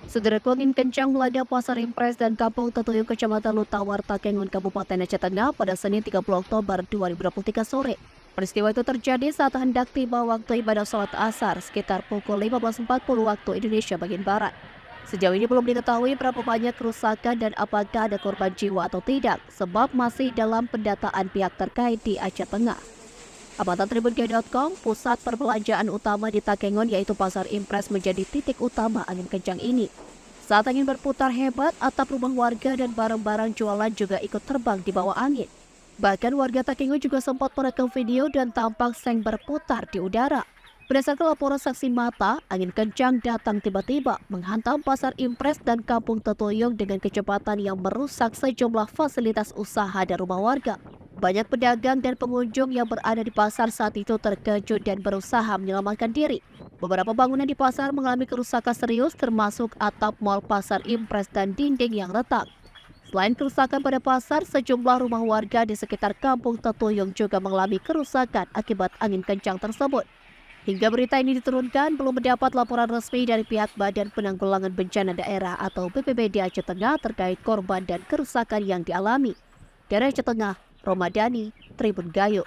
Saudara angin kencang melanda Pasar Impres dan Kampung Tetuyung Kecamatan Lutawar, Takengon, Kabupaten Aceh Tengah pada Senin 30 Oktober 2023 sore. Peristiwa itu terjadi saat hendak tiba waktu ibadah sholat asar sekitar pukul 15.40 waktu Indonesia bagian Barat. Sejauh ini belum diketahui berapa banyak kerusakan dan apakah ada korban jiwa atau tidak, sebab masih dalam pendataan pihak terkait di Aceh Tengah. Amatan Tribun.com, pusat perbelanjaan utama di Takengon yaitu Pasar Impres menjadi titik utama angin kencang ini. Saat angin berputar hebat, atap rumah warga dan barang-barang jualan juga ikut terbang di bawah angin. Bahkan warga Takengon juga sempat merekam video dan tampak seng berputar di udara. Berdasarkan laporan saksi mata, angin kencang datang tiba-tiba menghantam Pasar Impres dan Kampung Tetuyung dengan kecepatan yang merusak sejumlah fasilitas usaha dan rumah warga. Banyak pedagang dan pengunjung yang berada di pasar saat itu terkejut dan berusaha menyelamatkan diri. Beberapa bangunan di pasar mengalami kerusakan serius termasuk atap mal Pasar Impres dan dinding yang retak. Selain kerusakan pada pasar, sejumlah rumah warga di sekitar Kampung Tetuyung juga mengalami kerusakan akibat angin kencang tersebut. Hingga berita ini diturunkan, belum mendapat laporan resmi dari pihak Badan Penanggulangan Bencana Daerah atau BPBD Aceh Tengah terkait korban dan kerusakan yang dialami. Dari Aceh Tengah, Romadani, Tribun Gayo.